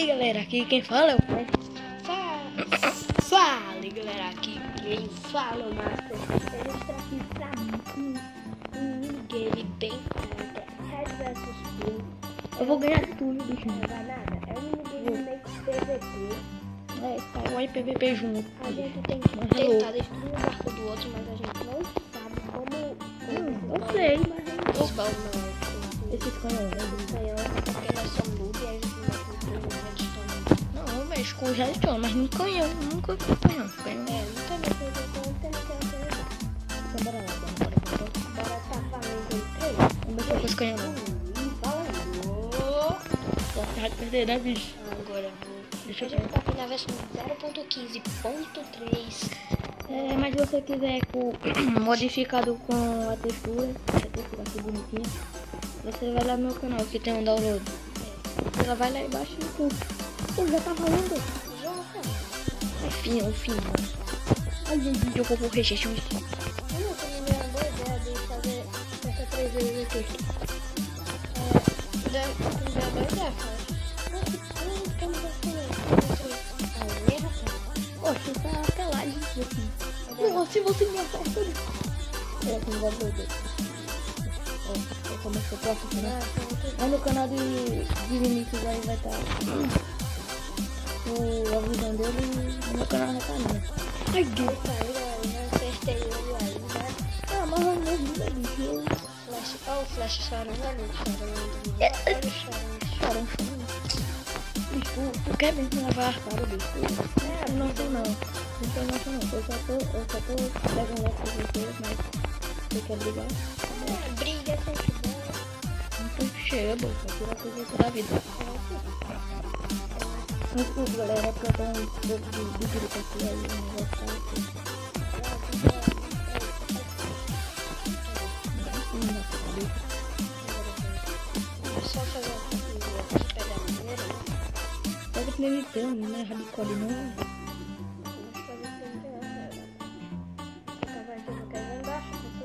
aí galera, aqui quem fala é o pai. Fala galera, aqui quem fala é o Master. Eu estou aqui pra um minigame bem Red vs Blue. Eu vou ganhar tudo, bicho. Não vai nada, é um minigame meio que PVP. É, tá igual em PVP junto. A gente tem que tentar destruir o barco do outro, mas a gente não sabe como Eu sei, mas os baús não. esses canhões, Porque nós somos noob e a gente não vai com redstone. não, eu mexo com redstone, mas no canhão, nunca com canhão. Nunca mexi com o canhão que eu quero. Então bora lá. Bora tá valendo em 3. Vamos mexer com os canhões. Valendo. Vai perder, né, bicho? Agora vou. Deixa A eu gente ver. tá aqui na versão 0.15.3. É, mas se você quiser com modificado com a textura aqui bonitinha, você vai lá no meu canal que tem um download. Ela vai lá embaixo e tu. Pô, já tá valendo. É fino, fino. Ai, gente, eu vou correr, gente. Eu não tenho nenhuma boa ideia de fazer essa 3 vezes aqui. Tem uma boa ideia, cara. Poxa, tá pelado isso aqui. Nossa, se você me acerta. É, assim, vai doido. Ó, eu comecei pra assistir. Aí no canal de Vinícius aí vai estar a visão dele e no meu canal vai estar minha. Ai, Deus. Ah, mas eu mesmo, né, bicho? Olha o Flash chorando ali, Chorão. Bicho, tu quer mesmo lavar a cara, bicho? Não tem não. Não tem noção não. Eu só tô pegando essa com vocês, mas você quer brigar? briga é sempre bom. Então chega, bolsa. Tira a coisa da vida. Desculpa, galera, porque eu tô um pouco de grito aqui aí, o negócio tá aqui. Só fazer uma coisa, pegar a maneira. Pega pra ele ter, não é radical não.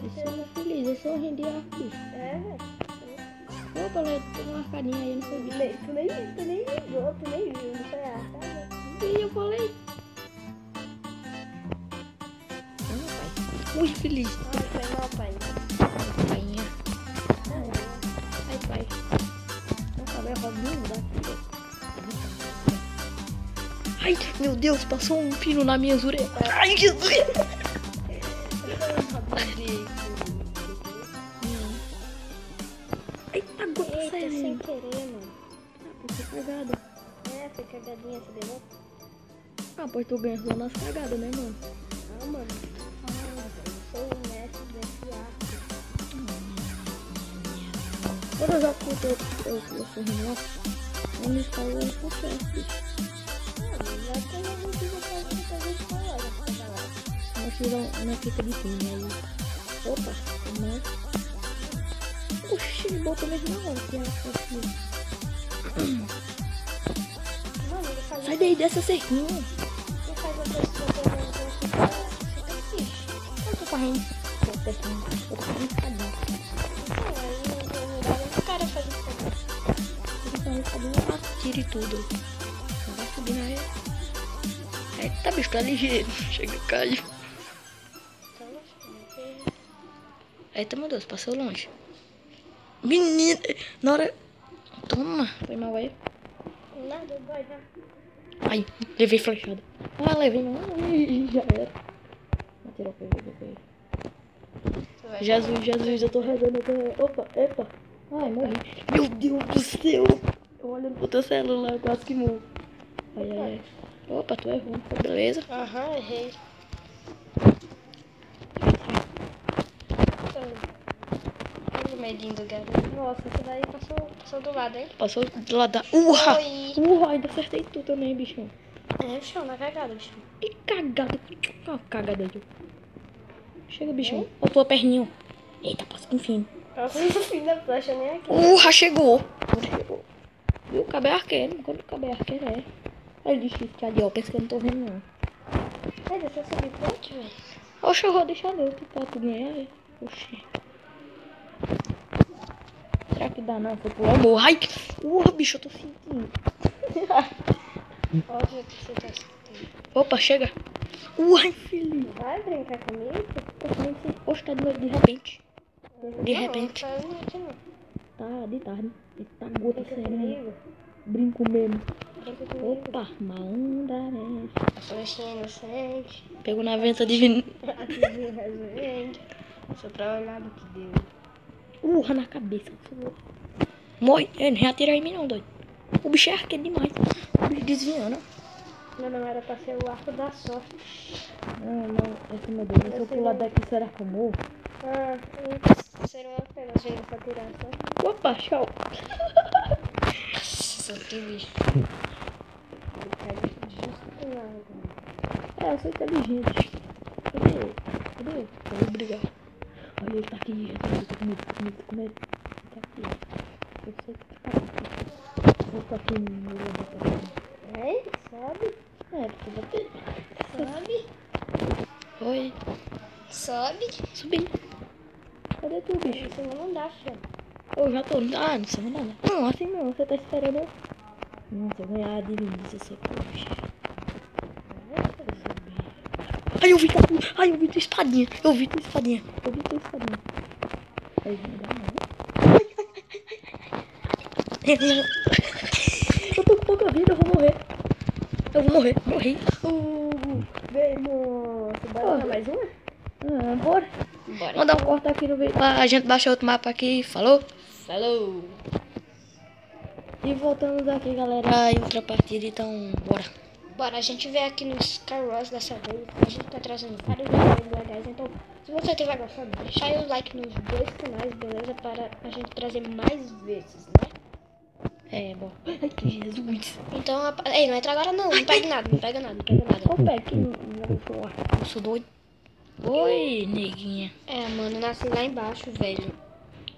Eu sou feliz, eu sou rendi artista. Opa, Léo, tem uma carinha aí, não foi bicho. Tu nem ligou, tu nem viu, não foi a E eu falei. Pai. Muito feliz. Foi mal, pai. Painha. Ai, pai. Não sabe a rodinha daqui. Ai, meu Deus, passou um pino na minha orelhas. Ai, Jesus. Eita, gota Eita, sem saindo. querer, mano. Foi cagada. Foi cagadinha, você deu? Ah, pois tu ganhou nas cagadas, né, mano? Ah, mano. Eu sou o mestre desse arco. Quando eu jogo com eu sou remoto, ele fala o sucesso, bicho. Já tem algum que você pode fazer de falar. Mas tira uma fita de cima aí. Opa, mas... Oxi, ele botou mesmo na hora que ela foi. Mano, ele faz Sai daí dessa cerquinha. Ele faz a pessoa fica triste. Eu tô correndo. Tô pertinho. Eu tô correndo escadinho. Aí o cara faz isso também. Ele tá escadinho, atira e tudo. Não vai subir na rede. Eita, bicho, tá ligeiro. Chega, caiu. Eita, meu Deus, passou longe. Menina, na hora... Toma, foi mal aí. Nada, vai já. Ai, levei flechada. Ah, levei não. Ih, já era. Vou tirar o PVP. Jesus, eu tô rezando até... Opa, epa. Ai, morri. Meu Deus do céu. Eu olhando pro teu celular, eu quase que morro. Ai. Opa, tu errou. Beleza? Aham, errei. Olha o medinho do garoto. Nossa, esse daí passou do lado, hein? Passou do lado da... Urra! Oi. Ainda acertei tu também, bichão. É, chão, na cagada, bicho. Que cagada. Que cagada, Ju. Chega, bichão. Ó, tua perninha. Eita, passa com fim. Nossa, no fim da flecha nem aqui. Urra, chegou. Viu? Cabé arqueiro. Quando o cabé arqueiro é. Olha o difícil que ali, ó. Pensa que eu não tô vendo, não. Deixa eu subir ponte, velho. Oxe, eu vou deixar eu que tá tudo ganhar. Oxi. Será que dá não? Foi por amor. Ai, bicho, eu tô sentindo. Óbvio que você tá assistindo. Opa, chega. Uai, filho. Vai brincar comigo? Oxe, tá de noite de repente. De repente. Não, não, não. Tá de tarde. Tá gota Brinca serena. comigo. Brinco mesmo. Brinca comigo. Opa, malandramente. A florestinha inocente. Pegou na venta divina. A tizinha resolvendo. Só pra olhar do que deu. Na cabeça. Morre. Ele não atira em mim não, doido. O bicho é arqueiro demais. O bicho desviando. Não era pra ser o arco da sorte. Não. Esse meu Deus. Se eu pular daqui, será que eu morro? Serão apenas vindo pra tirar só. Opa, tchau. Só que bicho. Eu sou inteligente. Cadê eu? Eu vou brigar. Olha, ele tá aqui, gente. Eu tô com medo. Tá aqui. Eu sei que tá aqui. Eu tô aqui no meu laboratório. É? Sobe? Porque bater. Sobe? Oi. Sobe? Subi. Cadê tu, bicho? Isso não dá, filho. Eu já tô. Ah, não sei nada. Não, assim não. Você tá esperando eu. Se eu ganhar a divinista, eu sou bicho. Ai, eu vi tua espadinha. Aí, não dá não. Eu tô com pouca vida, eu vou morrer. Morri. Vem, moço. Bora dar mais uma? Bora. Vamos dar um corte aqui no vídeo. A gente baixa outro mapa aqui. Falou? Falou. E voltamos aqui, galera. Em outra partida, então bora. Bora, a gente veio aqui no Skywars dessa vez. A gente tá trazendo vários vídeos legais. Então, se você tiver gostado, deixa aí o like nos dois canais, beleza? Para a gente trazer mais vezes, né? Bom. Ai, que Jesus. Então, ei, não entra agora não. Não pega nada. Qual pé que eu sou doido? Oi, neguinha. Mano, eu nasci lá embaixo, velho.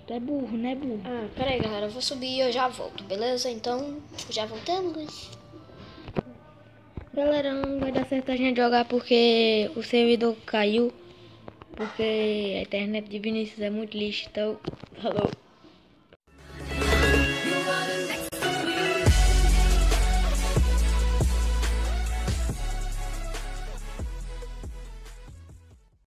Tu é burro, né, burro? Pera aí, galera. Eu vou subir e eu já volto, beleza? Então, já voltamos. Galera, não vai dar certo a gente jogar porque o servidor caiu. Porque a internet de Vinícius é muito lixo, então falou.